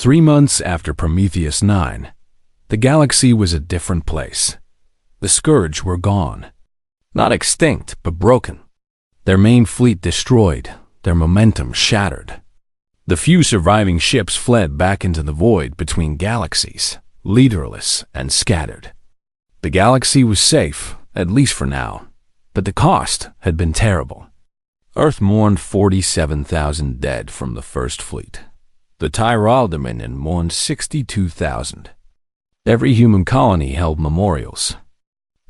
3 months after Prometheus 9, the galaxy was a different place. The Scourge were gone. Not extinct, but broken. Their main fleet destroyed, their momentum shattered. The few surviving ships fled back into the void between galaxies, leaderless and scattered. The galaxy was safe, at least for now, but the cost had been terrible. Earth mourned 47,000 dead from the First Fleet. The Tyrell Dominion mourned 62,000. Every human colony held memorials.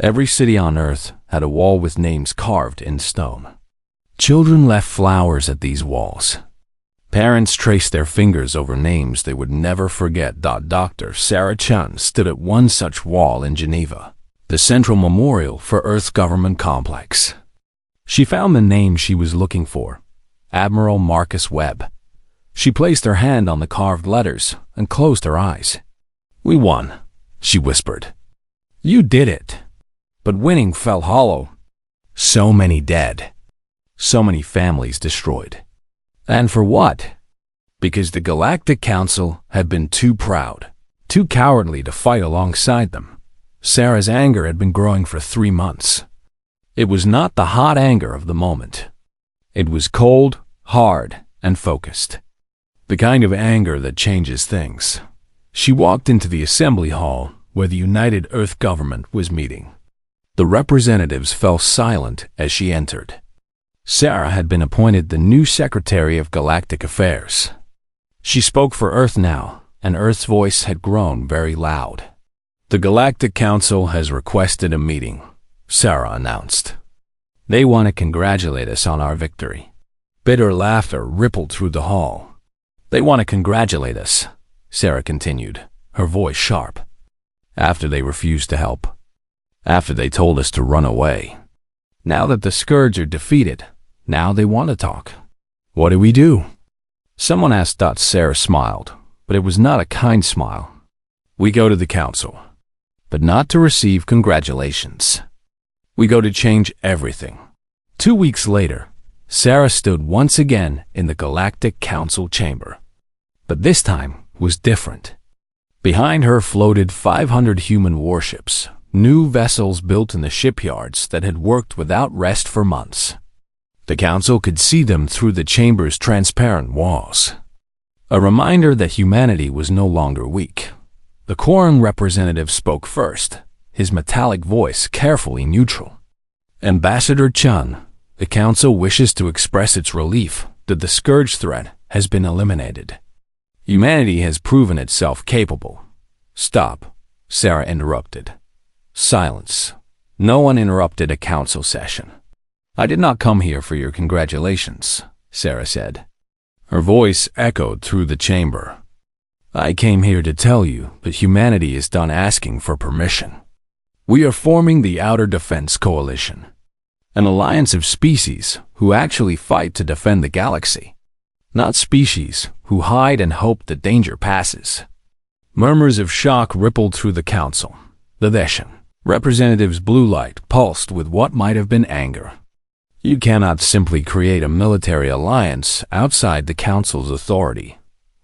Every city on Earth had a wall with names carved in stone. Children left flowers at these walls. Parents traced their fingers over names they would never forget. Dr. Sarah Chun stood at one such wall in Geneva, the central memorial for Earth's government complex. She found the name she was looking for, Admiral Marcus Webb. She placed her hand on the carved letters and closed her eyes. "We won," she whispered. "You did it." But winning felt hollow. So many dead. So many families destroyed. And for what? Because the Galactic Council had been too proud, too cowardly to fight alongside them. Sarah's anger had been growing for 3 months. It was not the hot anger of the moment. It was cold, hard, and focused. The kind of anger that changes things. She walked into the assembly hall where the United Earth government was meeting. The representatives fell silent as she entered. Sarah had been appointed the new Secretary of Galactic Affairs. She spoke for Earth now, and Earth's voice had grown very loud. "The Galactic Council has requested a meeting," Sarah announced. "They want to congratulate us on our victory." Bitter laughter rippled through the hall. "They want to congratulate us," Sarah continued, her voice sharp. "After they refused to help. After they told us to run away. Now that the Scourge are defeated, now they want to talk. What do we do?" Someone asked. Sarah smiled, but it was not a kind smile. "We go to the council, but not to receive congratulations. We go to change everything." 2 weeks later, Sarah stood once again in the Galactic Council chamber. But this time was different. Behind her floated 500 human warships, new vessels built in the shipyards that had worked without rest for months. The council could see them through the chamber's transparent walls. A reminder that humanity was no longer weak. The Quorum representative spoke first, his metallic voice carefully neutral. "Ambassador Chun, the council wishes to express its relief that the Scourge threat has been eliminated. Humanity has proven itself capable." "Stop," Sarah interrupted. Silence. No one interrupted a council session. "I did not come here for your congratulations," Sarah said. Her voice echoed through the chamber. "I came here to tell you that humanity is done asking for permission. We are forming the Outer Defense Coalition, an alliance of species who actually fight to defend the galaxy, not species who hide and hope the danger passes." Murmurs of shock rippled through the council. The Veshan representative's blue light pulsed with what might have been anger. "You cannot simply create a military alliance outside the council's authority.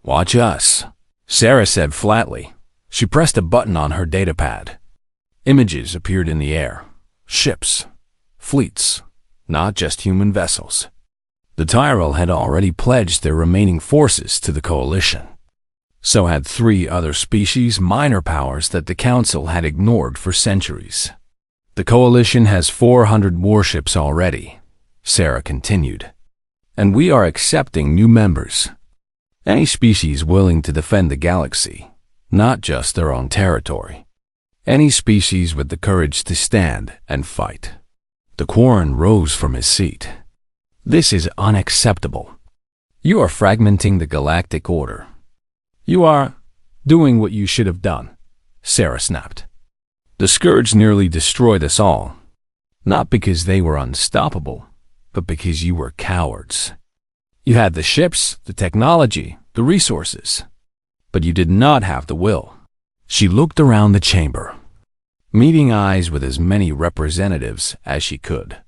Watch us," Sarah said flatly. She pressed a button on her datapad. Images appeared in the air. Ships. Fleets. Not just human vessels. The Tyrell had already pledged their remaining forces to the coalition. So had 3 other species minor powers that the council had ignored for centuries. "The coalition has 400 warships already," Sarah continued. "And we are accepting new members. Any species willing to defend the galaxy, not just their own territory. Any species with the courage to stand and fight." The Quorum rose from his seat. "This is unacceptable. You are fragmenting the galactic order. You are doing what you should have done," Sarah snapped. "The Scourge nearly destroyed us all. Not because they were unstoppable, but because you were cowards. You had the ships, the technology, the resources, but you did not have the will." She looked around the chamber, meeting eyes with as many representatives as she could.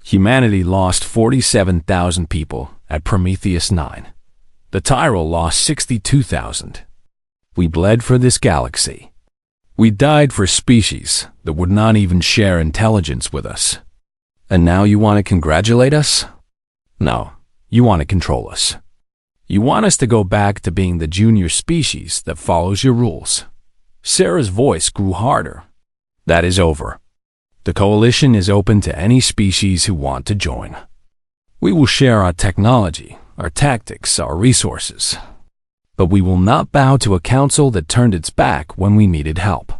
Humanity lost 47,000 people at Prometheus 9. The Tyrell lost 62,000. We bled for this galaxy. We died for species that would not even share intelligence with us. And now you want to congratulate us? No, you want to control us. You want us to go back to being the junior species that follows your rules. Sarah's voice grew harder. That is over. The coalition is open to any species who want to join. We will share our technology, our tactics, our resources. But we will not bow to a council that turned its back when we needed help.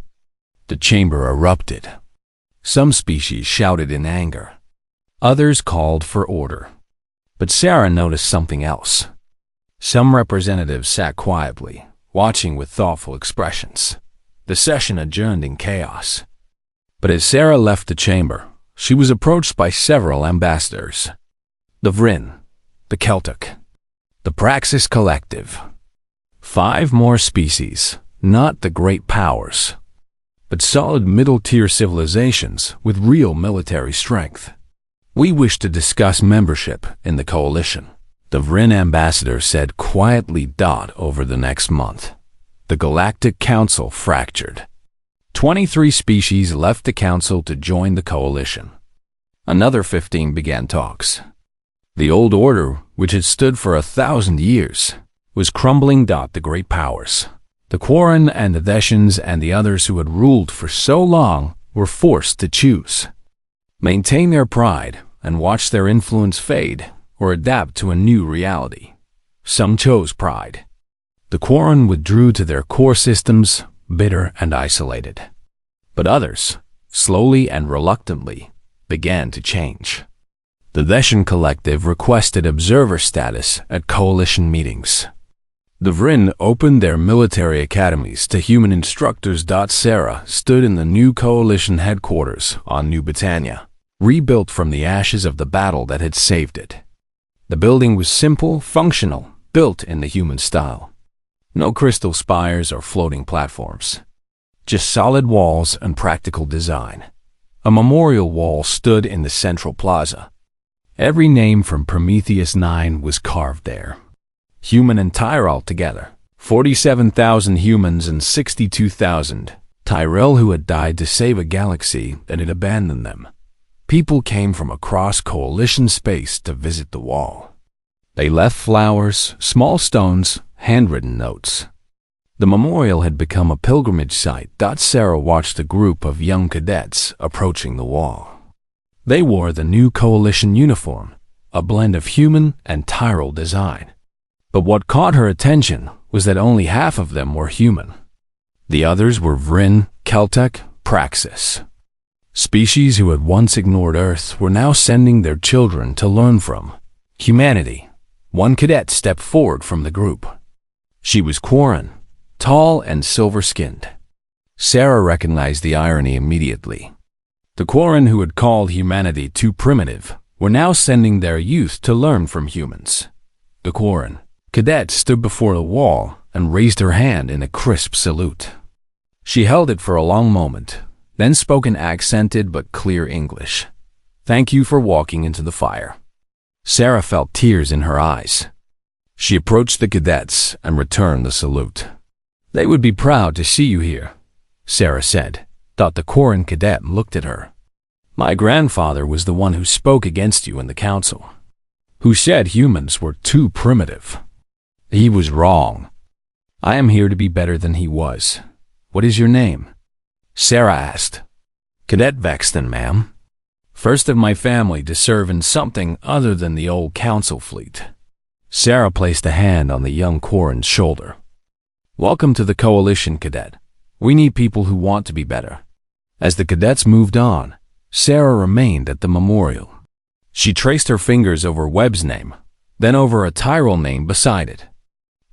The chamber erupted. Some species shouted in anger. Others called for order. But Sarah noticed something else. Some representatives sat quietly, watching with thoughtful expressions. The session adjourned in chaos. But as Sarah left the chamber, she was approached by several ambassadors. The Vryn, the Celtic, the Praxis Collective. 5 more species, not the great powers, but solid middle-tier civilizations with real military strength. We wish to discuss membership in the coalition, the Vryn ambassador said quietly. Over the next month, the Galactic Council fractured. 23 species left the council to join the coalition. Another 15 began talks. The old order, which had stood for 1,000 years, was crumbling. The great powers, the Quarren and the Theshans and the others who had ruled for so long, were forced to choose. Maintain their pride and watch their influence fade, or adapt to a new reality. Some chose pride. The Quarren withdrew to their core systems, bitter and isolated. But others, slowly and reluctantly, began to change. The Theshan Collective requested observer status at coalition meetings. The Vryn opened their military academies to human instructors. Sarah stood in the new coalition headquarters on New Britannia, rebuilt from the ashes of the battle that had saved it. The building was simple, functional, built in the human style. No crystal spires or floating platforms. Just solid walls and practical design. A memorial wall stood in the central plaza. Every name from Prometheus 9 was carved there. Human and Tyrell together. 47,000 humans and 62,000 Tyrell who had died to save a galaxy that had abandoned them. People came from across coalition space to visit the wall. They left flowers, small stones, handwritten notes. The memorial had become a pilgrimage site. Sarah watched a group of young cadets approaching the wall. They wore the new coalition uniform, a blend of human and Tyrell design. But what caught her attention was that only half of them were human. The others were Vryn, Celtic, Praxis. Species who had once ignored Earth were now sending their children to learn from humanity. One cadet stepped forward from the group. She was Quarren, tall and silver-skinned. Sarah recognized the irony immediately. The Quarren who had called humanity too primitive were now sending their youth to learn from humans. The Quarren cadet stood before the wall and raised her hand in a crisp salute. She held it for a long moment, then spoke in accented but clear English. "Thank you for walking into the fire." Sarah felt tears in her eyes. She approached the cadets and returned the salute. "They would be proud to see you here," Sarah said. The Quarren cadet looked at her. "My grandfather was the one who spoke against you in the council, who said humans were too primitive. He was wrong. I am here to be better than he was. What is your name?" Sarah asked. "Cadet Vexton, ma'am. First of my family to serve in something other than the old council fleet." Sarah placed a hand on the young Quarren's shoulder. "Welcome to the coalition, cadet. We need people who want to be better." As the cadets moved on, Sarah remained at the memorial. She traced her fingers over Webb's name, then over a Tyrell name beside it.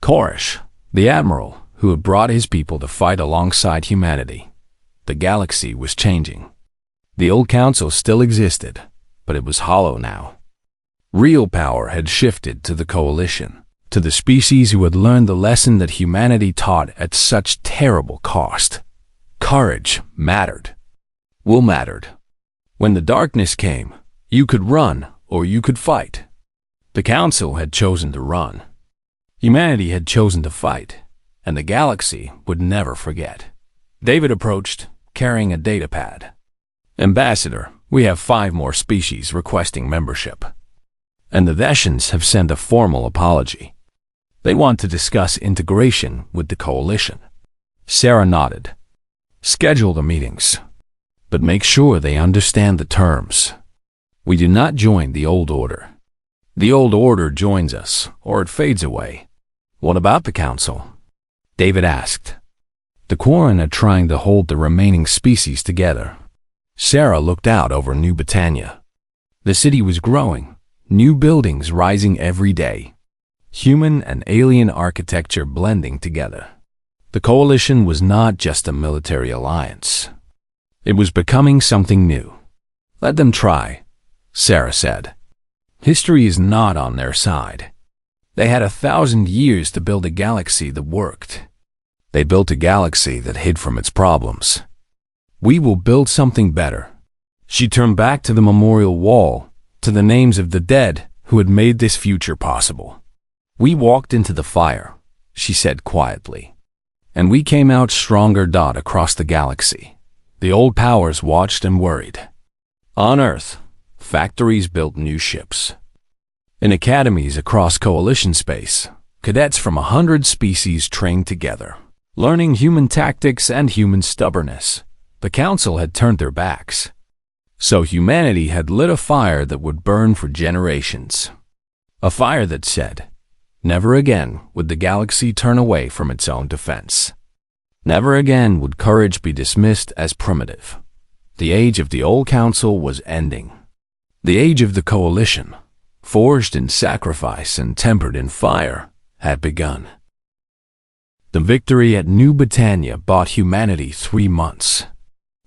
Koresh, the admiral who had brought his people to fight alongside humanity. The galaxy was changing. The old council still existed, but it was hollow now. Real power had shifted to the coalition, to the species who had learned the lesson that humanity taught at such terrible cost. Courage mattered. Will mattered. When the darkness came, you could run or you could fight. The council had chosen to run. Humanity had chosen to fight. and the galaxy would never forget. David approached, carrying a datapad. Ambassador, we have 5 more species requesting membership. And the Veshans have sent a formal apology. They want to discuss integration with the coalition. Sarah nodded. Schedule the meetings, but make sure they understand the terms. We do not join the old order. The old order joins us, or it fades away. What about the council? David asked. The Quarren are trying to hold the remaining species together. Sarah looked out over New Britannia. The city was growing, new buildings rising every day, human and alien architecture blending together. The coalition was not just a military alliance. It was becoming something new. Let them try, Sarah said. History is not on their side. They had 1,000 years to build a galaxy that worked. They built a galaxy that hid from its problems. We will build something better. She turned back to the memorial wall, to the names of the dead who had made this future possible. We walked into the fire, she said quietly. And we came out stronger. Across the galaxy. The old powers watched and worried. On Earth, factories built new ships. In academies across coalition space, cadets from 100 species trained together, learning human tactics and human stubbornness. The council had turned their backs. So humanity had lit a fire that would burn for generations. A fire that said, never again would the galaxy turn away from its own defense. Never again would courage be dismissed as primitive. The age of the old council was ending. The age of the coalition, forged in sacrifice and tempered in fire, had begun. The victory at New Britannia bought humanity 3 months.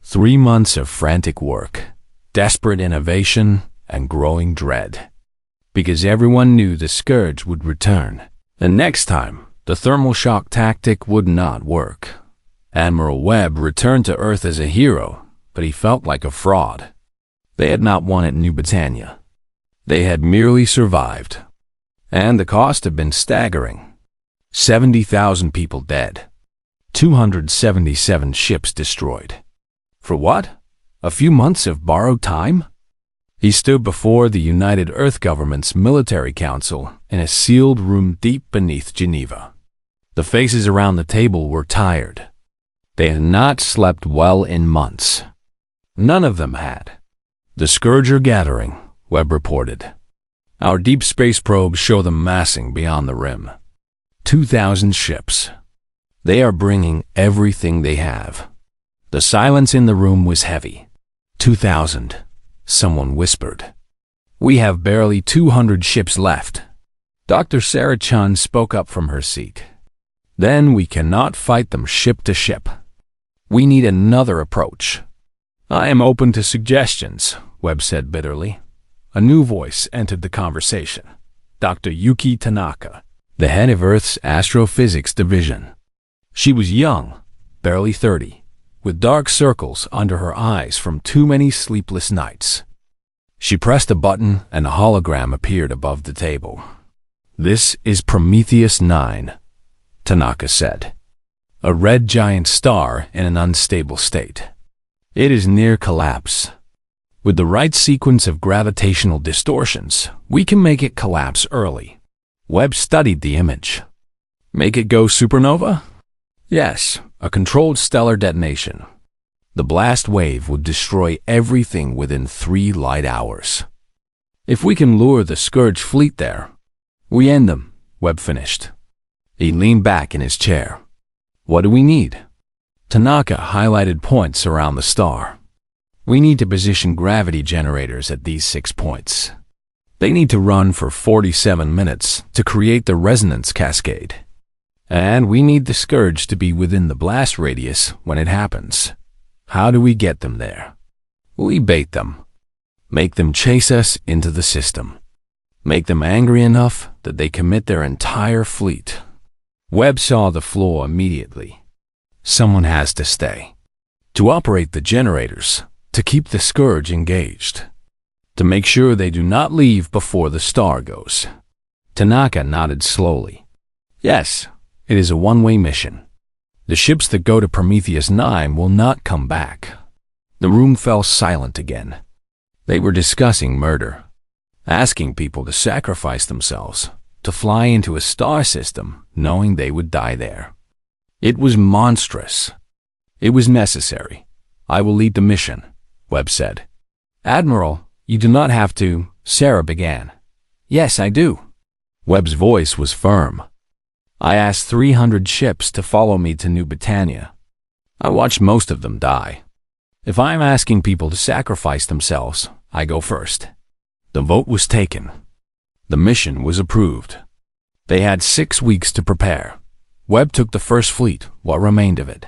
3 months of frantic work, desperate innovation, and growing dread. Because everyone knew the scourge would return. And next time, the thermal shock tactic would not work. Admiral Webb returned to Earth as a hero, but he felt like a fraud. They had not won at New Britannia. They had merely survived. And the cost had been staggering. 70,000 people dead. 277 ships destroyed. For what? A few months of borrowed time? He stood before the United Earth Government's Military Council in a sealed room deep beneath Geneva. The faces around the table were tired. They had not slept well in months. None of them had. The Scourge are gathering, Webb reported. Our deep space probes show them massing beyond the rim. 2,000 ships. They are bringing everything they have. The silence in the room was heavy. 2,000, someone whispered. We have barely 200 ships left. Dr. Sarah Chun spoke up from her seat. Then we cannot fight them ship to ship. We need another approach. I am open to suggestions, Webb said bitterly. A new voice entered the conversation. Dr. Yuki Tanaka, the head of Earth's astrophysics division. She was young, barely 30, with dark circles under her eyes from too many sleepless nights. She pressed a button and a hologram appeared above the table. This is Prometheus 9, Tanaka said. A red giant star in an unstable state. It is near collapse. With the right sequence of gravitational distortions, we can make it collapse early. Webb studied the image. Make it go supernova? Yes, a controlled stellar detonation. The blast wave would destroy everything within 3 light hours. If we can lure the Scourge fleet there, we end them, Webb finished. He leaned back in his chair. What do we need? Tanaka highlighted points around the star. We need to position gravity generators at these 6 points. They need to run for 47 minutes to create the resonance cascade. And we need the Scourge to be within the blast radius when it happens. How do we get them there? We bait them. Make them chase us into the system. Make them angry enough that they commit their entire fleet. Webb saw the flaw immediately. Someone has to stay. To operate the generators, to keep the Scourge engaged. To make sure they do not leave before the star goes. Tanaka nodded slowly. Yes, It is a one-way mission. The ships that go to Prometheus 9 will not come back. The room fell silent again. They were discussing murder, asking people to sacrifice themselves, to fly into a star system, knowing they would die there. It was monstrous. It was necessary. I will lead the mission, Webb said. Admiral, you do not have to, Sarah began. Yes, I do. Webb's voice was firm. I asked 300 ships to follow me to New Britannia. I watched most of them die. If I am asking people to sacrifice themselves, I go first. The vote was taken. The mission was approved. They had 6 weeks to prepare. Webb took the first fleet, what remained of it.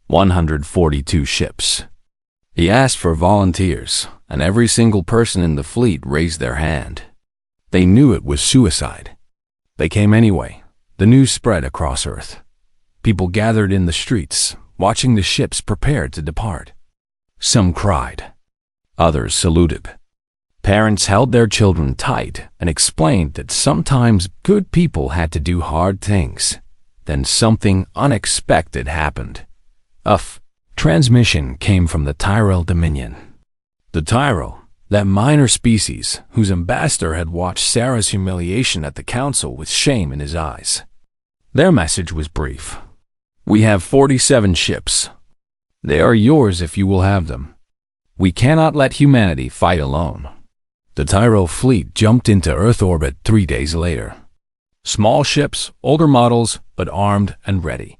142 ships. He asked for volunteers, and every single person in the fleet raised their hand. They knew it was suicide. They came anyway. The news spread across Earth. People gathered in the streets, watching the ships prepared to depart. Some cried. Others saluted. Parents held their children tight and explained that sometimes good people had to do hard things. Then something unexpected happened. A transmission came from the Tyrell Dominion. The Tyrell, that minor species whose ambassador had watched Sarah's humiliation at the council with shame in his eyes. Their message was brief. We have 47 ships. They are yours if you will have them. We cannot let humanity fight alone. The Tyrell fleet jumped into Earth orbit 3 days later. Small ships, older models, but armed and ready.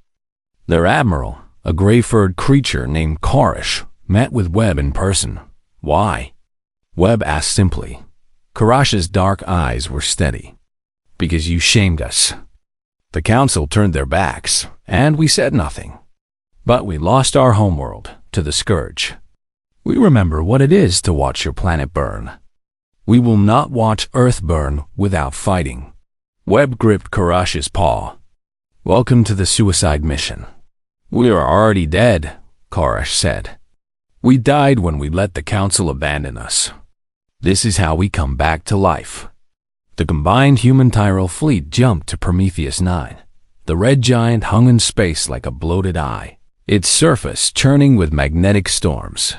Their admiral, a gray-furred creature named Karish, met with Webb in person. Why? Webb asked simply. Karash's dark eyes were steady. Because you shamed us. The council turned their backs, and we said nothing. But we lost our homeworld to the Scourge. We remember what it is to watch your planet burn. We will not watch Earth burn without fighting. Webb gripped Karash's paw. Welcome to the suicide mission. We are already dead, Karash said. We died when we let the council abandon us. This is how we come back to life. The combined human Tyrell fleet jumped to Prometheus 9. The red giant hung in space like a bloated eye, its surface churning with magnetic storms.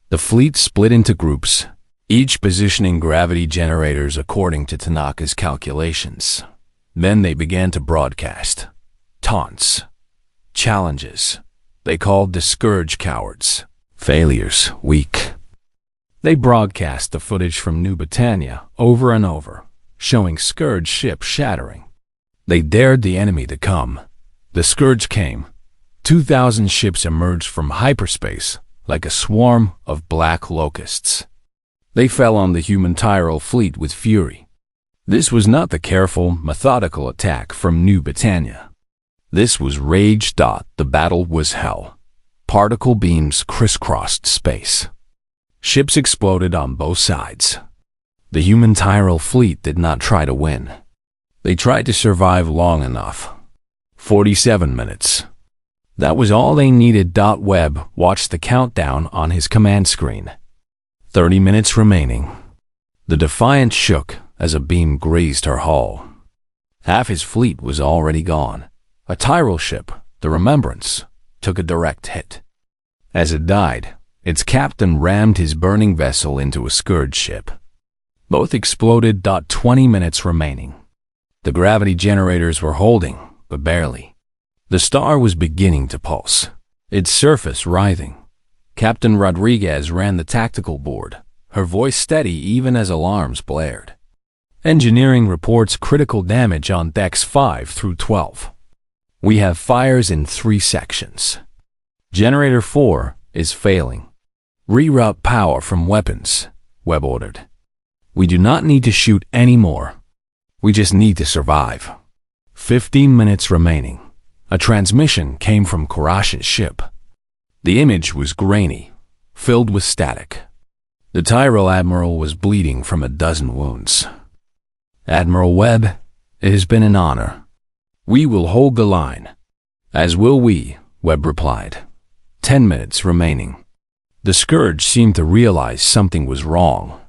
The fleet split into groups, each positioning gravity generators according to Tanaka's calculations. Then they began to broadcast. Taunts. Challenges. They called the Scourge cowards. Failures, weak. They broadcast the footage from New Britannia over and over, showing Scourge ships shattering. They dared the enemy to come. The Scourge came. 2,000 ships emerged from hyperspace like a swarm of black locusts. They fell on the human Tyrell fleet with fury. This was not the careful, methodical attack from New Britannia. This was rage. The battle was hell. Particle beams crisscrossed space. Ships exploded on both sides. The human Tyrell fleet did not try to win. They tried to survive long enough. 47 minutes. That was all they needed. Webb watched the countdown on his command screen. 30 minutes remaining. The Defiant shook as a beam grazed her hull. Half his fleet was already gone. A Tyrell ship, the Remembrance, took a direct hit. As it died, its captain rammed his burning vessel into a Scourge ship. Both exploded. 20 minutes remaining. The gravity generators were holding, but barely. The star was beginning to pulse, its surface writhing. Captain Rodriguez ran the tactical board, her voice steady even as alarms blared. Engineering reports critical damage on decks 5 through 12. We have fires in 3 sections. Generator 4 is failing. Reroute power from weapons, Webb ordered. We do not need to shoot anymore. We just need to survive. 15 minutes remaining. A transmission came from Karash's ship. The image was grainy, filled with static. The Tyrell admiral was bleeding from a dozen wounds. Admiral Webb, it has been an honor. We will hold the line. As will we, Webb replied. 10 minutes remaining. The Scourge seemed to realize something was wrong.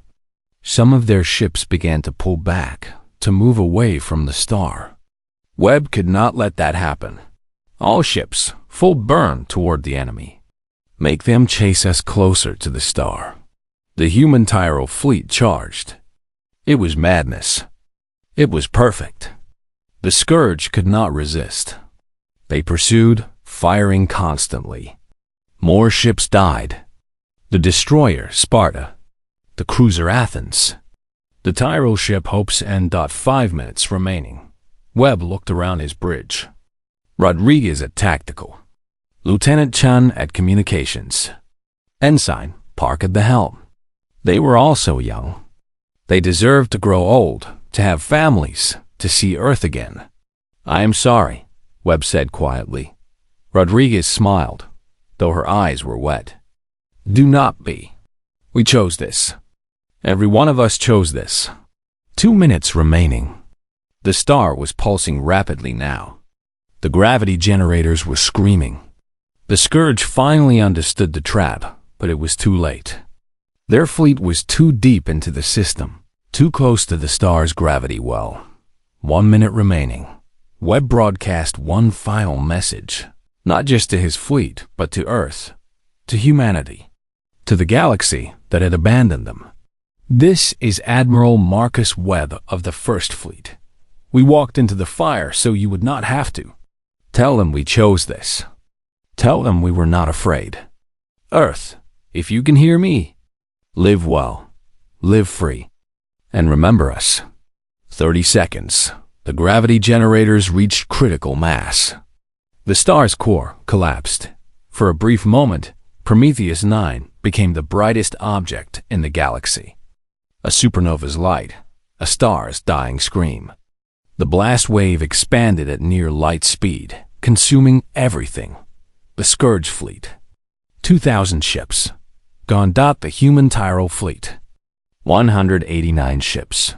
Some of their ships began to pull back, to move away from the star. Webb could not let that happen. All ships, full burn toward the enemy. Make them chase us closer to the star. The human Tyrol fleet charged. It was madness. It was perfect. The Scourge could not resist. They pursued, firing constantly. More ships died. The destroyer Sparta, the cruiser Athens, the Tyrol ship Hopes and 5 minutes remaining. Webb looked around his bridge. Rodriguez at tactical. Lieutenant Chun at communications. Ensign Park at the helm. They were also young. They deserved to grow old, to have families, to see Earth again. "I am sorry," Webb said quietly. Rodriguez smiled, though her eyes were wet. "Do not be. We chose this. Every one of us chose this." 2 minutes remaining. The star was pulsing rapidly now. The gravity generators were screaming. The Scourge finally understood the trap, but it was too late. Their fleet was too deep into the system, too close to the star's gravity well. 1 minute remaining. Webb broadcast one final message, not just to his fleet, but to Earth, to humanity, to the galaxy that had abandoned them. "This is Admiral Marcus Webb of the First Fleet. We walked into the fire so you would not have to. Tell them we chose this. Tell them we were not afraid. Earth, if you can hear me, live well, live free, and remember us." 30 seconds. The gravity generators reached critical mass. The star's core collapsed. For a brief moment, Prometheus 9 became the brightest object in the galaxy. A supernova's light, a star's dying scream. The blast wave expanded at near light speed, consuming everything. The Scourge fleet. 2,000 ships. Gone. The human Tyrol fleet. 189 ships.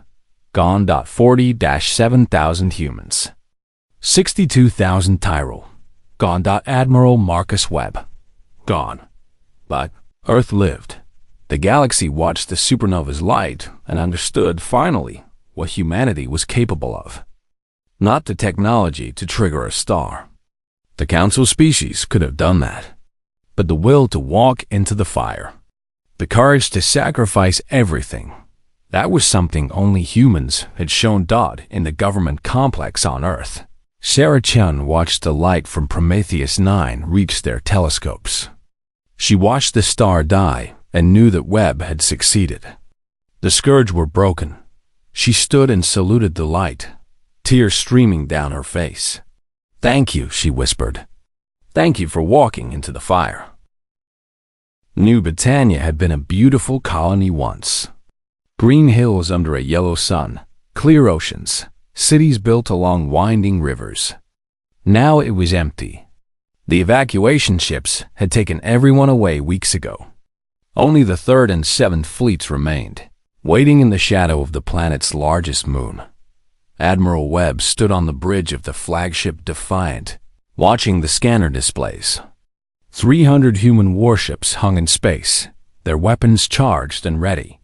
Gone. 40-7,000 humans. 62,000 Tyrol. Gone. Admiral Marcus Webb. Gone. But Earth lived. The galaxy watched the supernova's light and understood, finally, what humanity was capable of. Not the technology to trigger a star. The Council species could have done that. But the will to walk into the fire. The courage to sacrifice everything. That was something only humans had shown in the government complex on Earth. Sarah Chun watched the light from Prometheus 9 reach their telescopes. She watched the star die and knew that Webb had succeeded. The Scourge were broken. She stood and saluted the light, tears streaming down her face. "Thank you," she whispered. "Thank you for walking into the fire." New Britannia had been a beautiful colony once. Green hills under a yellow sun, clear oceans, cities built along winding rivers. Now it was empty. The evacuation ships had taken everyone away weeks ago. Only the 3rd and 7th fleets remained, waiting in the shadow of the planet's largest moon. Admiral Webb stood on the bridge of the flagship Defiant, watching the scanner displays. 300 human warships hung in space, their weapons charged and ready.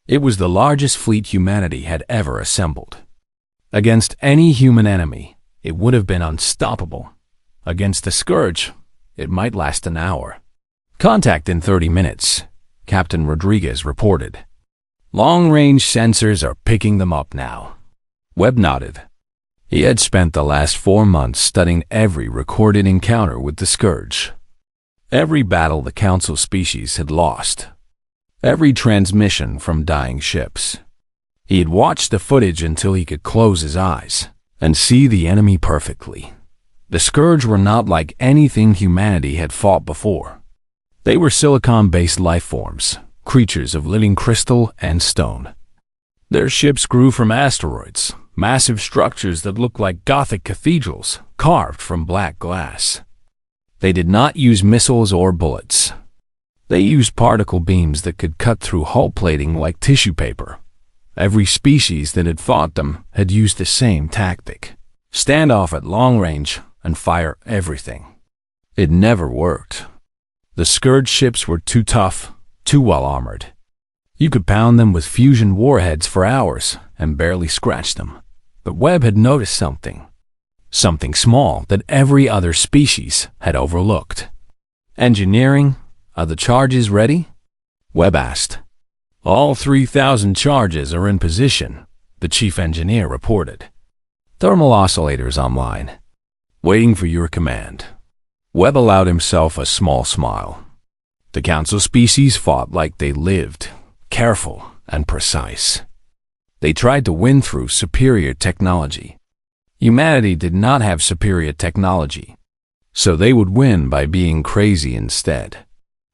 It was the largest fleet humanity had ever assembled. Against any human enemy, it would have been unstoppable. Against the Scourge, it might last an hour. "Contact in 30 minutes, Captain Rodriguez reported. "Long-range sensors are picking them up now." Webb nodded. He had spent the last 4 months studying every recorded encounter with the Scourge. Every battle the Council species had lost. Every transmission from dying ships. He had watched the footage until he could close his eyes and see the enemy perfectly. The Scourge were not like anything humanity had fought before. They were silicon-based life forms, creatures of living crystal and stone. Their ships grew from asteroids, massive structures that looked like Gothic cathedrals carved from black glass. They did not use missiles or bullets. They used particle beams that could cut through hull plating like tissue paper. Every species that had fought them had used the same tactic: stand off at long range and fire everything. It never worked. The Scourge ships were too tough, too well armored. You could pound them with fusion warheads for hours and barely scratch them. But Webb had noticed something. something small that every other species had overlooked. "Engineering, are the charges ready?" Webb asked. "All 3,000 charges are in position," the chief engineer reported. "Thermal oscillators online. Waiting for your command." Webb allowed himself a small smile. The council species fought like they lived, careful and precise. They tried to win through superior technology. Humanity did not have superior technology, so they would win by being crazy instead.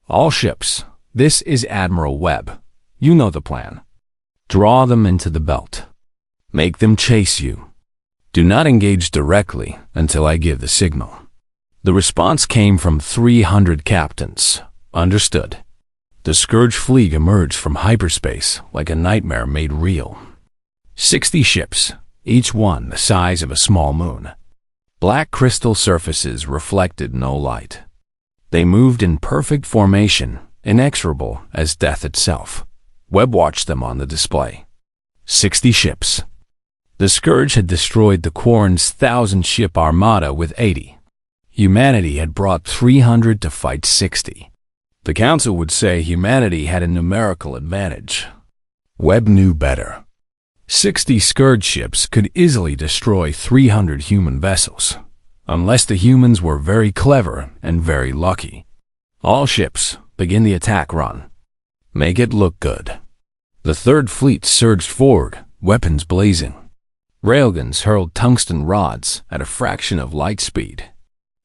"All ships, this is Admiral Webb. You know the plan. Draw them into the belt. Make them chase you. Do not engage directly until I give the signal." The response came from 300 captains. "Understood." The Scourge fleet emerged from hyperspace like a nightmare made real. 60 ships, each one the size of a small moon. Black crystal surfaces reflected no light. They moved in perfect formation, inexorable as death itself. Webb watched them on the display. 60 ships. The Scourge had destroyed the Quarren's 1,000-ship armada with 80. Humanity had brought 300 to fight 60. The Council would say humanity had a numerical advantage. Webb knew better. 60 Scourge ships could easily destroy 300 human vessels, unless the humans were very clever and very lucky. "All ships, begin the attack run. Make it look good." The Third Fleet surged forward, weapons blazing. Railguns hurled tungsten rods at a fraction of light speed.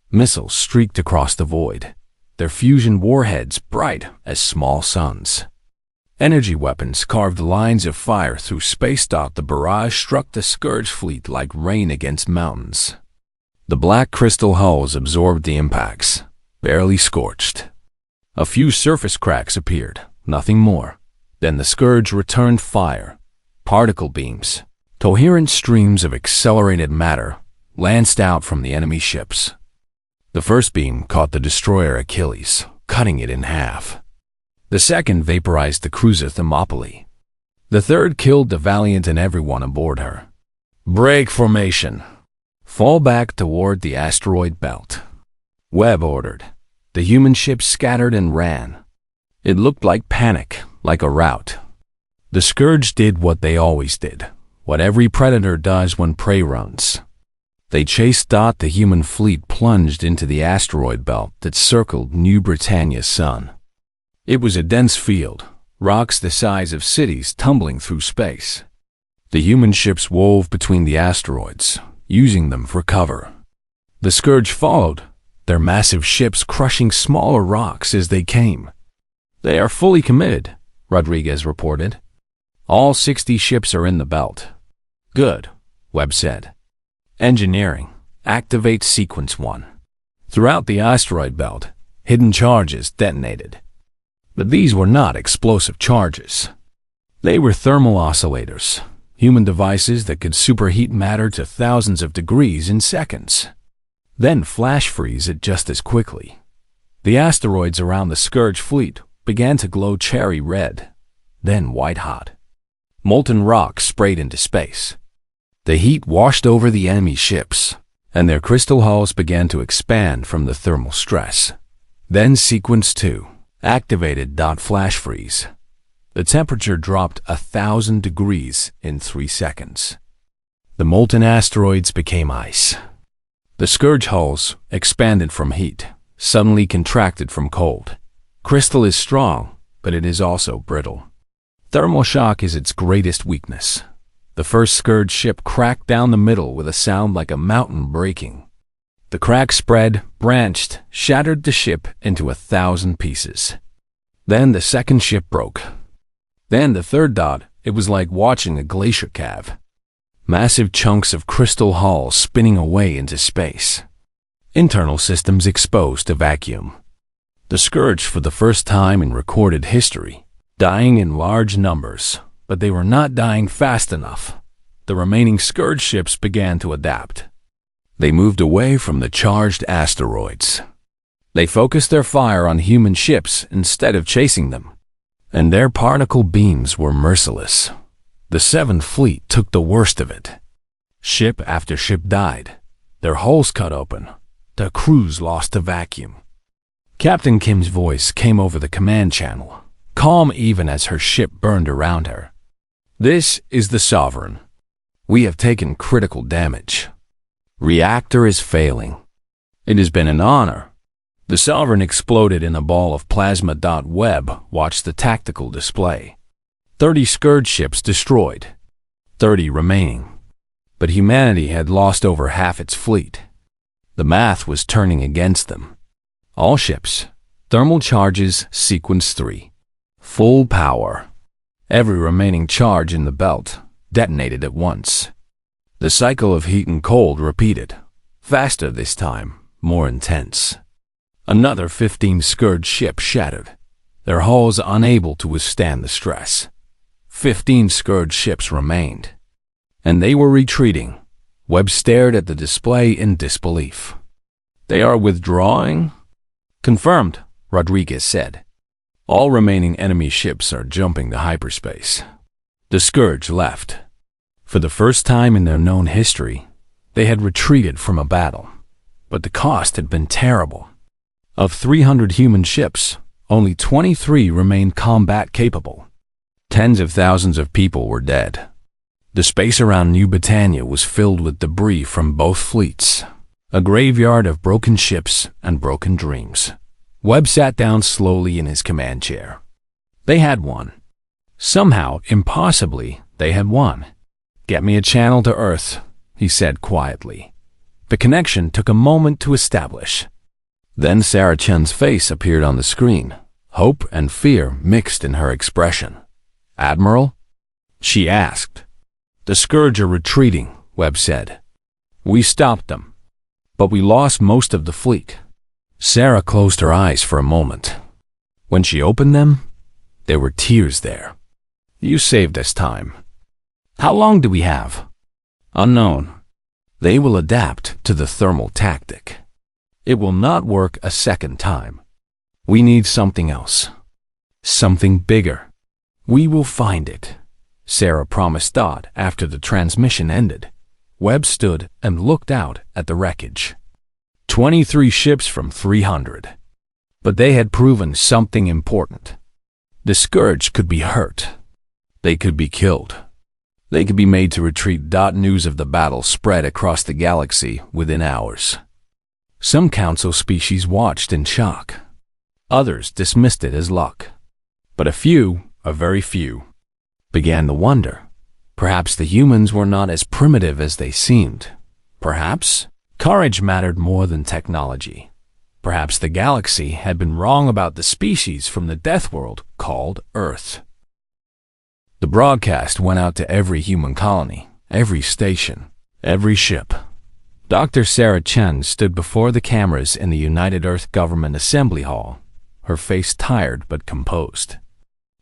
Missiles streaked across the void, their fusion warheads bright as small suns. Energy weapons carved lines of fire through space. The barrage struck the Scourge fleet like rain against mountains. The black crystal hulls absorbed the impacts, barely scorched. A few surface cracks appeared, nothing more. Then the Scourge returned fire, particle beams. Coherent streams of accelerated matter lanced out from the enemy ships. The first beam caught the destroyer Achilles, cutting it in half. The second vaporized the cruiser Thermopylae. The third killed the Valiant and everyone aboard her. "Break formation. Fall back toward the asteroid belt," Webb ordered. The human ships scattered and ran. It looked like panic, like a rout. The Scourge did what they always did, what every predator does when prey runs. They chased. The human fleet plunged into the asteroid belt that circled New Britannia's sun. It was a dense field, rocks the size of cities tumbling through space. The human ships wove between the asteroids, using them for cover. The Scourge followed, their massive ships crushing smaller rocks as they came. "They are fully committed," Rodriguez reported. "All 60 ships are in the belt." "Good," Webb said. "Engineering, activate Sequence 1. Throughout the asteroid belt, hidden charges detonated. But these were not explosive charges. They were thermal oscillators, human devices that could superheat matter to thousands of degrees in seconds, then flash freeze it just as quickly. The asteroids around the Scourge fleet began to glow cherry red, then white hot. Molten rock sprayed into space. The heat washed over the enemy ships, and their crystal hulls began to expand from the thermal stress. Then Sequence 2 activated. Flash freeze. The temperature dropped 1,000 degrees in 3 seconds. The molten asteroids became ice. The Scourge hulls expanded from heat, suddenly contracted from cold. Crystal is strong, but it is also brittle. Thermal shock is its greatest weakness. The first Scourge ship cracked down the middle with a sound like a mountain breaking. The crack spread, branched, shattered the ship into 1,000 pieces. Then the second ship broke. Then the third. It was like watching a glacier calve. Massive chunks of crystal hull spinning away into space. Internal systems exposed to vacuum. The Scourge, for the first time in recorded history, dying in large numbers, but they were not dying fast enough. The remaining Scourge ships began to adapt. They moved away from the charged asteroids. They focused their fire on human ships instead of chasing them, and their particle beams were merciless. The Seventh Fleet took the worst of it. Ship after ship died, their hulls cut open, their crews lost to vacuum. Captain Kim's voice came over the command channel, calm even as her ship burned around her. "This is the Sovereign. We have taken critical damage. Reactor is failing. It has been an honor." The Sovereign exploded in a ball of plasma. Webb watched the tactical display. 30 Scourge ships destroyed, 30 remaining. But humanity had lost over half its fleet. The math was turning against them. All ships, thermal charges sequence 3. Full power. Every remaining charge in the belt detonated at once. The cycle of heat and cold repeated, faster this time, more intense. Another 15 Scourge ships shattered, their hulls unable to withstand the stress. 15 Scourge ships remained, and they were retreating. Webb stared at the display in disbelief. "They are withdrawing?" "Confirmed," Rodriguez said. "All remaining enemy ships are jumping to hyperspace." The Scourge left. For the first time in their known history, they had retreated from a battle, but the cost had been terrible. Of 300 human ships, only 23 remained combat capable. Tens of thousands of people were dead. The space around New Britannia was filled with debris from both fleets, a graveyard of broken ships and broken dreams. Webb sat down slowly in his command chair. They had won. Somehow, impossibly, they had won. "Get me a channel to Earth," he said quietly. The connection took a moment to establish. Then Sarah Chen's face appeared on the screen, hope and fear mixed in her expression. "Admiral?" she asked. "The Scourge are retreating," Webb said. "We stopped them, but we lost most of the fleet." Sarah closed her eyes for a moment. When she opened them, there were tears there. "You saved us time." "How long do we have?" "Unknown. They will adapt to the thermal tactic. It will not work a second time. We need something else. Something bigger. We will find it," Sarah promised Dodd after the transmission ended. Webb stood and looked out at the wreckage. 23 ships from 300. But they had proven something important. The Scourge could be hurt. They could be killed. They could be made to retreat. News of the battle spread across the galaxy within hours. Some council species watched in shock. Others dismissed it as luck. But a few, a very few, began to wonder. Perhaps the humans were not as primitive as they seemed. Perhaps courage mattered more than technology. Perhaps the galaxy had been wrong about the species from the death world called Earth. The broadcast went out to every human colony, every station, every ship. Dr. Sarah Chen stood before the cameras in the United Earth Government Assembly Hall, her face tired but composed.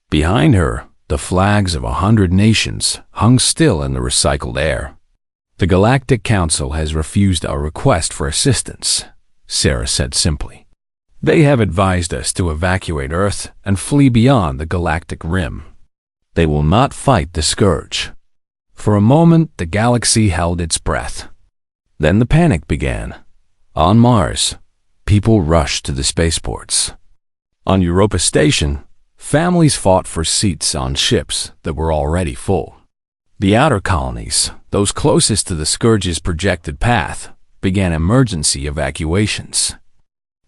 Behind her, the flags of 100 nations hung still in the recycled air. "The Galactic Council has refused our request for assistance," Sarah said simply. "They have advised us to evacuate Earth and flee beyond the galactic rim. They will not fight the Scourge." For a moment, the galaxy held its breath. Then the panic began. On Mars, people rushed to the spaceports. On Europa Station, families fought for seats on ships that were already full. The outer colonies, those closest to the Scourge's projected path, began emergency evacuations.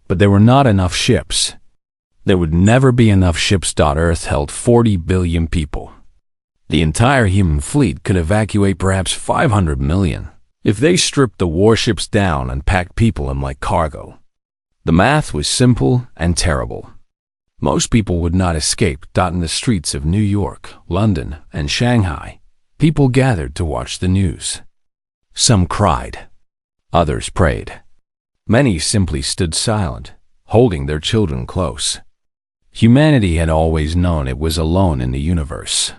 But there were not enough ships. There would never be enough ships. Earth held 40 billion people. The entire human fleet could evacuate perhaps 500 million if they stripped the warships down and packed people in like cargo. The math was simple and terrible. Most people would not escape. In the streets of New York, London, and Shanghai, people gathered to watch the news. Some cried. Others prayed. Many simply stood silent, holding their children close. Humanity had always known it was alone in the universe.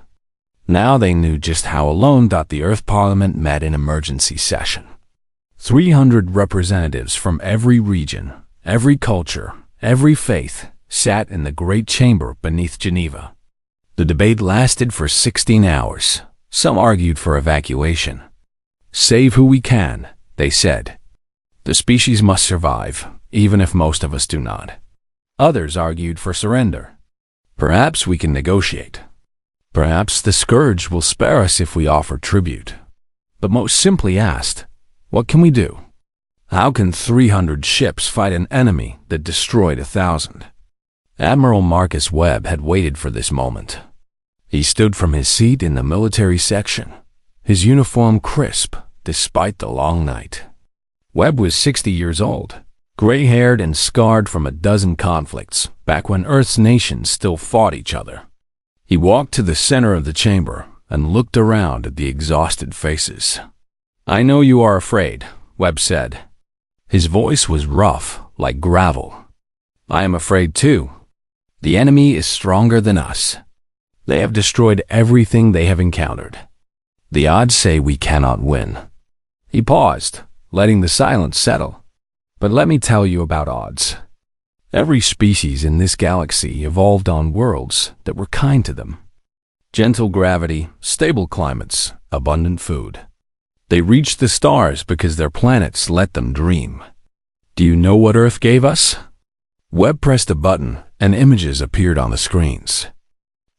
Now they knew just how alone. The Earth Parliament met in emergency session. 300 representatives from every region, every culture, every faith sat in the great chamber beneath Geneva. The debate lasted for 16 hours. Some argued for evacuation. "Save who we can," they said. The species must survive, even if most of us do not. Others argued for surrender. Perhaps we can negotiate. Perhaps the Scourge will spare us if we offer tribute. But most simply asked, what can we do? How can 300 ships fight an enemy that destroyed 1,000? Admiral Marcus Webb had waited for this moment. He stood from his seat in the military section, his uniform crisp despite the long night. Webb was 60 years old, gray-haired and scarred from a dozen conflicts back when Earth's nations still fought each other. He walked to the center of the chamber and looked around at the exhausted faces. "I know you are afraid," Webb said. His voice was rough, like gravel. "I am afraid too. The enemy is stronger than us. They have destroyed everything they have encountered. The odds say we cannot win." He paused, letting the silence settle. "But let me tell you about odds. Every species in this galaxy evolved on worlds that were kind to them. Gentle gravity, stable climates, abundant food. They reached the stars because their planets let them dream. Do you know what Earth gave us?" Webb pressed a button and images appeared on the screens.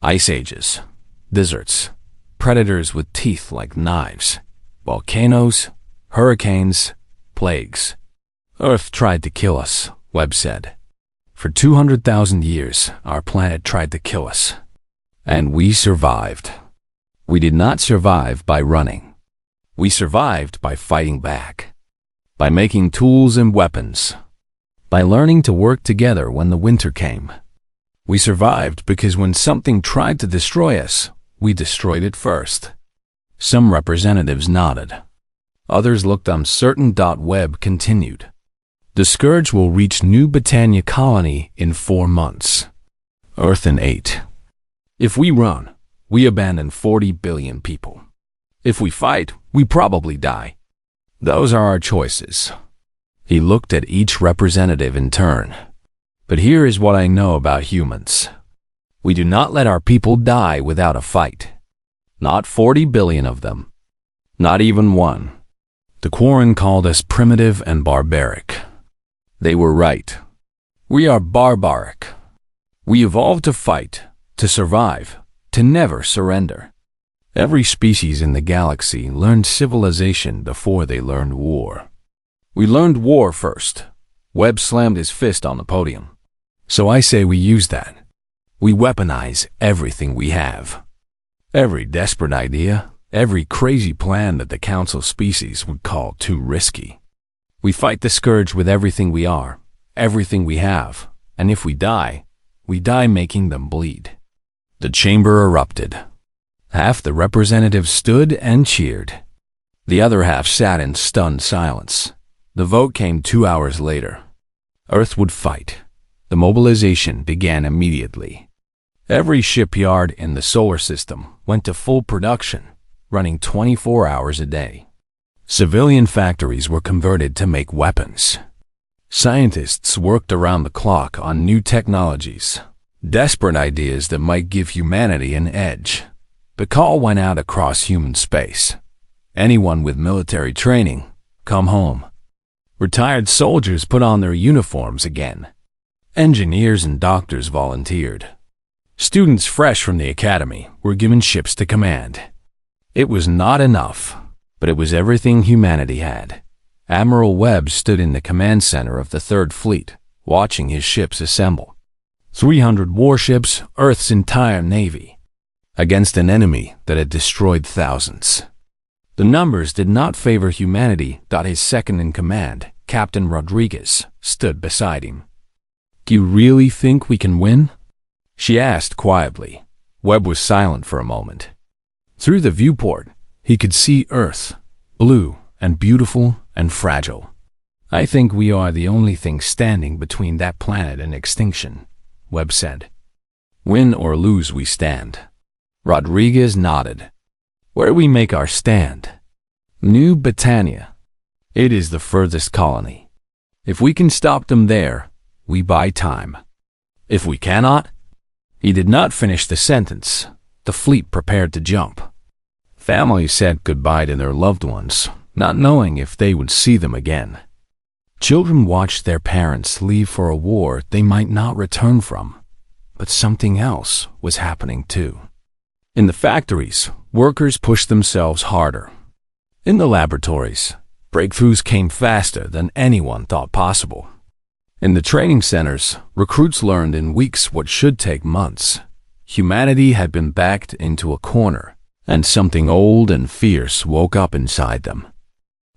Ice ages, deserts, predators with teeth like knives, volcanoes, hurricanes, plagues. "Earth tried to kill us," Webb said. "For 200,000 years, our planet tried to kill us. And we survived. We did not survive by running. We survived by fighting back, by making tools and weapons, by learning to work together when the winter came. We survived because when something tried to destroy us, we destroyed it first." Some representatives nodded. Others looked uncertain. Webb continued. "The Scourge will reach New Britannia colony in 4 months. Earth in 8. If we run, we abandon 40 billion people. If we fight, we probably die. Those are our choices." He looked at each representative in turn. "But here is what I know about humans. We do not let our people die without a fight. Not 40 billion of them. Not even one." The Quarren called us primitive and barbaric. They were right. We are barbaric. We evolved to fight, to survive, to never surrender. Every species in the galaxy learned civilization before they learned war. We learned war first. Webb slammed his fist on the podium. So I say we use that. We weaponize everything we have. Every desperate idea, every crazy plan that the Council species would call too risky. We fight the Scourge with everything we are, everything we have, and if we die making them bleed." The chamber erupted. Half the representatives stood and cheered. The other half sat in stunned silence. The vote came 2 hours later. Earth would fight. The mobilization began immediately. Every shipyard in the solar system went to full production, running 24 hours a day. Civilian factories were converted to make weapons. Scientists worked around the clock on new technologies, desperate ideas that might give humanity an edge. The call went out across human space. Anyone with military training, come home. Retired soldiers put on their uniforms again. Engineers and doctors volunteered. Students fresh from the academy were given ships to command. It was not enough, but it was everything humanity had. Admiral Webb stood in the command center of the Third Fleet, watching his ships assemble. 300 warships, Earth's entire navy, against an enemy that had destroyed thousands. The numbers did not favor humanity. His second-in-command, Captain Rodriguez, stood beside him. "Do you really think we can win?" she asked quietly. Webb was silent for a moment. Through the viewport, he could see Earth, blue and beautiful and fragile. "I think we are the only thing standing between that planet and extinction," Webb said. "Win or lose, we stand." Rodriguez nodded. "Where do we make our stand?" "New Britannia. It is the furthest colony. If we can stop them there, we buy time. If we cannot..." He did not finish the sentence. The fleet prepared to jump. Families said goodbye to their loved ones, not knowing if they would see them again. Children watched their parents leave for a war they might not return from. But something else was happening too. In the factories, workers pushed themselves harder. In the laboratories, breakthroughs came faster than anyone thought possible. In the training centers, recruits learned in weeks what should take months. Humanity had been backed into a corner, and something old and fierce woke up inside them.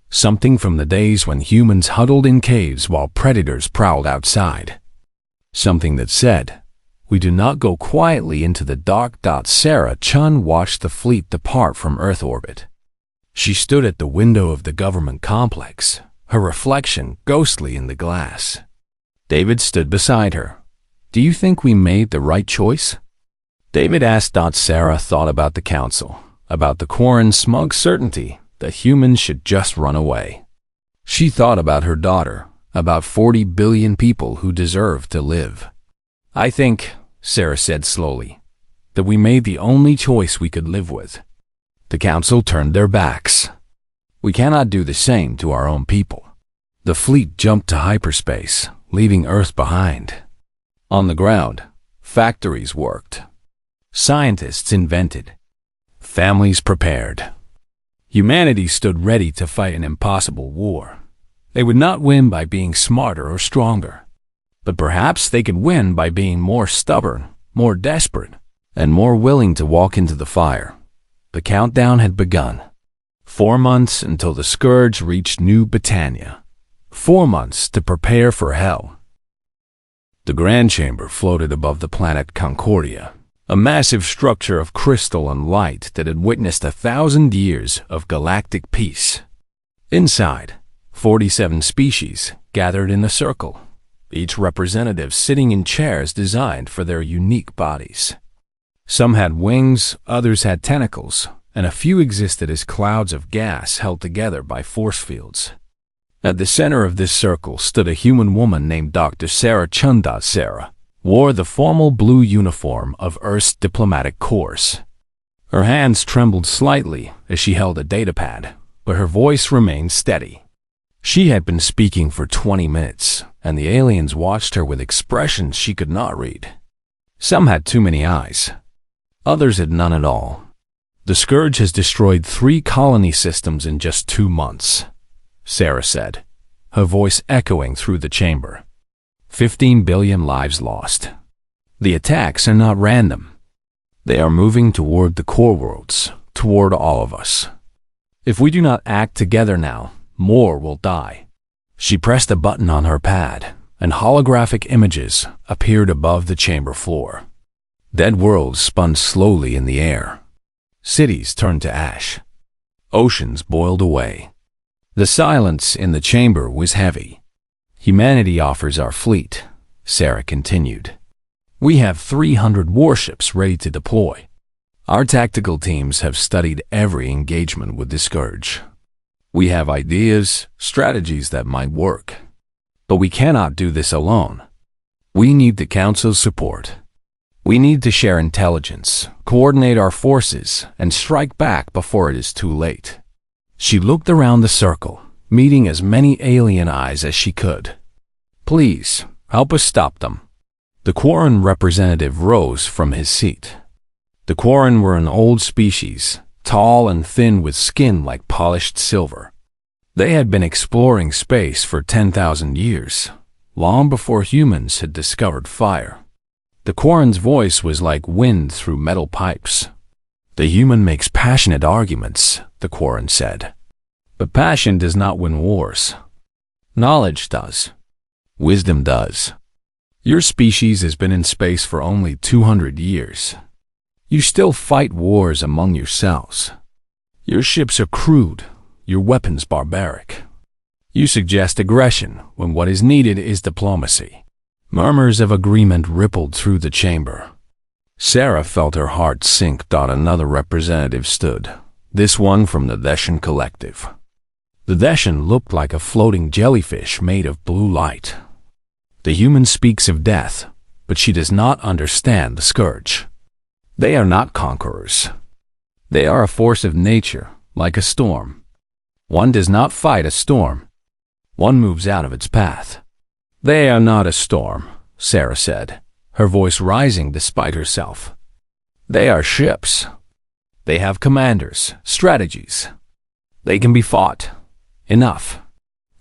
Something from the days when humans huddled in caves while predators prowled outside. Something that said, "We do not go quietly into the dark." Sarah Chun watched the fleet depart from Earth orbit. She stood at the window of the government complex, her reflection ghostly in the glass. David stood beside her. "Do you think we made the right choice?" David asked. Sarah thought about the council, about the Quarren's smug certainty that humans should just run away. She thought about her daughter, about 40 billion people who deserve to live. "I think," Sarah said slowly, "that we made the only choice we could live with." The council turned their backs. "We cannot do the same to our own people." The fleet jumped to hyperspace, leaving Earth behind. On the ground, factories worked. Scientists invented. Families prepared. Humanity stood ready to fight an impossible war. They would not win by being smarter or stronger, but perhaps they could win by being more stubborn, more desperate, and more willing to walk into the fire. The countdown had begun. 4 months until the Scourge reached New Britannia. 4 months to prepare for hell. The Grand Chamber floated above the planet Concordia, a massive structure of crystal and light that had witnessed 1,000 years of galactic peace. Inside, 47 species gathered in a circle, each representative sitting in chairs designed for their unique bodies. Some had wings, others had tentacles, and a few existed as clouds of gas held together by force fields. At the center of this circle stood a human woman named Dr. Sarah Chun. Sarah wore the formal blue uniform of Earth's diplomatic corps. Her hands trembled slightly as she held a datapad, but her voice remained steady. She had been speaking for 20 minutes, and the aliens watched her with expressions she could not read. Some had too many eyes. Others had none at all. "The Scourge has destroyed 3 colony systems in just 2 months," Sarah said, her voice echoing through the chamber. 15 billion lives lost. The attacks are not random. They are moving toward the core worlds, toward all of us. If we do not act together now, more will die. She pressed a button on her pad, and holographic images appeared above the chamber floor. Dead worlds spun slowly in the air. Cities turned to ash. Oceans boiled away. The silence in the chamber was heavy. "Humanity offers our fleet," Sarah continued. "We have 300 warships ready to deploy. Our tactical teams have studied every engagement with the Scourge. We have ideas, strategies that might work. But we cannot do this alone. We need the Council's support. We need to share intelligence, coordinate our forces, and strike back before it is too late." She looked around the circle, meeting as many alien eyes as she could. "Please, help us stop them." The Quarren representative rose from his seat. The Quarren were an old species, tall and thin with skin like polished silver. They had been exploring space for 10,000 years, long before humans had discovered fire. The Quarren's voice was like wind through metal pipes. "The human makes passionate arguments," the Quarren said. "But passion does not win wars. Knowledge does. Wisdom does. Your species has been in space for only 200 years. You still fight wars among yourselves. Your ships are crude, your weapons barbaric. You suggest aggression when what is needed is diplomacy." Murmurs of agreement rippled through the chamber. Sarah felt her heart sink. Another representative stood, this one from the Deshan Collective. The Deshan looked like a floating jellyfish made of blue light. "The human speaks of death, but she does not understand the Scourge. They are not conquerors. They are a force of nature, like a storm. One does not fight a storm. One moves out of its path. They are not a storm, Sarah said, her voice rising despite herself. They are ships. They have commanders, strategies. They can be fought. Enough.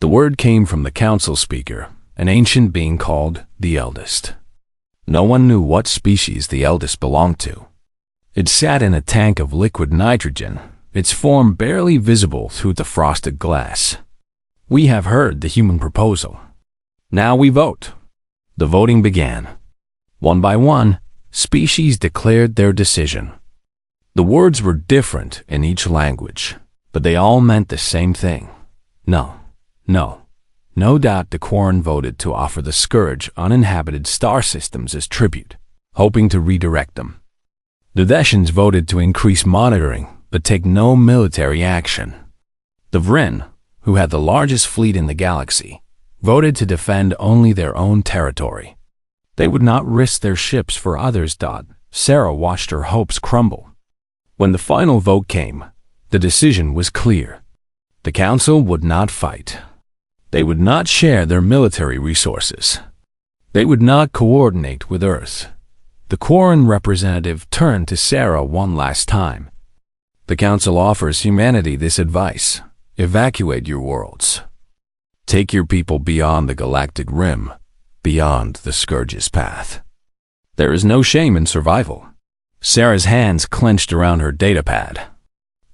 The word came from the council speaker, an ancient being called the Eldest. No one knew what species the Eldest belonged to. It sat in a tank of liquid nitrogen, its form barely visible through the frosted glass. We have heard the human proposal. Now we vote. The voting began. One by one, species declared their decision. The words were different in each language, but they all meant the same thing. No, no. No doubt the Quarren voted to offer the Scourge uninhabited star systems as tribute, hoping to redirect them. The Deshans voted to increase monitoring, but take no military action. The Vryn, who had the largest fleet in the galaxy, voted to defend only their own territory. They would not risk their ships for others. Sarah watched her hopes crumble. When the final vote came, the decision was clear. The Council would not fight. They would not share their military resources. They would not coordinate with Earth. The Quarren representative turned to Sarah one last time. The Council offers humanity this advice. Evacuate your worlds. Take your people beyond the galactic rim, beyond the Scourge's path. There is no shame in survival. Sarah's hands clenched around her datapad.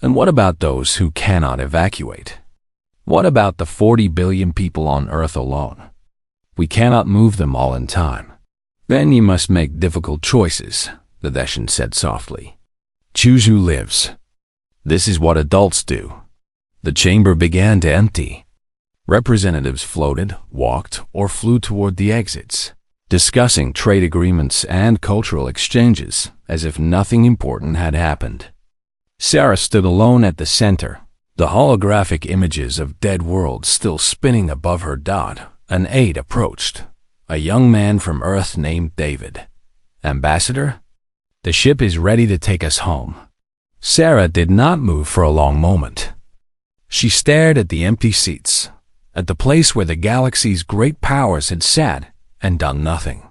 And what about those who cannot evacuate? What about the 40 billion people on Earth alone? We cannot move them all in time. Then you must make difficult choices, the Deshan said softly. Choose who lives. This is what adults do. The chamber began to empty. Representatives floated, walked, or flew toward the exits, discussing trade agreements and cultural exchanges as if nothing important had happened. Sarah stood alone at the center, the holographic images of dead worlds still spinning above her. An aide approached, a young man from Earth named David. Ambassador? The ship is ready to take us home. Sarah did not move for a long moment. She stared at the empty seats, at the place where the galaxy's great powers had sat and done nothing.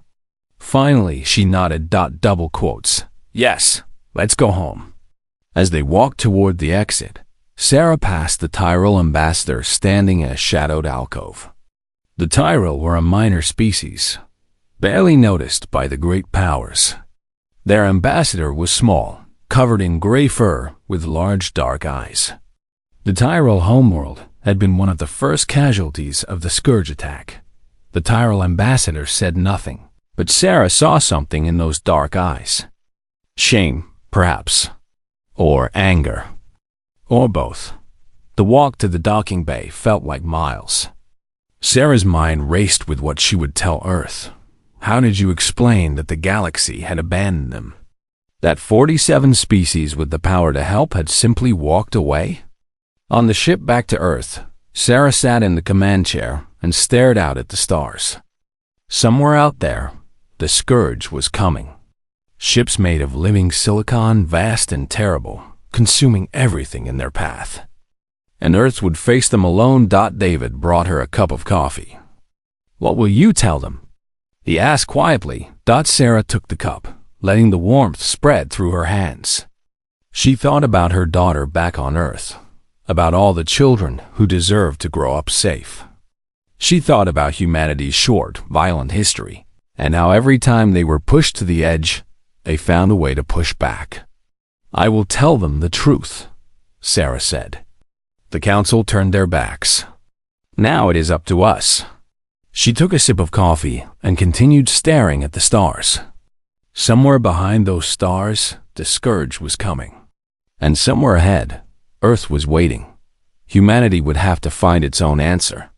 Finally, she nodded. Double quotes. Yes, let's go home. As they walked toward the exit, Sarah passed the Tyrell ambassador standing in a shadowed alcove. The Tyrell were a minor species, barely noticed by the great powers. Their ambassador was small, covered in gray fur with large dark eyes. The Tyrell homeworld had been one of the first casualties of the Scourge attack. The Tyrell ambassador said nothing, but Sarah saw something in those dark eyes. Shame, perhaps, or anger. Or both. The walk to the docking bay felt like miles. Sarah's mind raced with what she would tell Earth. How did you explain that the galaxy had abandoned them? That 47 species with the power to help had simply walked away? On the ship back to Earth, Sarah sat in the command chair and stared out at the stars. Somewhere out there, the Scourge was coming. Ships made of living silicon, vast and terrible, consuming everything in their path. And Earth would face them alone. David brought her a cup of coffee. What will you tell them? He asked quietly. Sarah took the cup, letting the warmth spread through her hands. She thought about her daughter back on Earth, about all the children who deserved to grow up safe. She thought about humanity's short, violent history, and how every time they were pushed to the edge, they found a way to push back. I will tell them the truth, Sarah said. The council turned their backs. Now it is up to us. She took a sip of coffee and continued staring at the stars. Somewhere behind those stars, the Scourge was coming. And somewhere ahead, Earth was waiting. Humanity would have to find its own answer.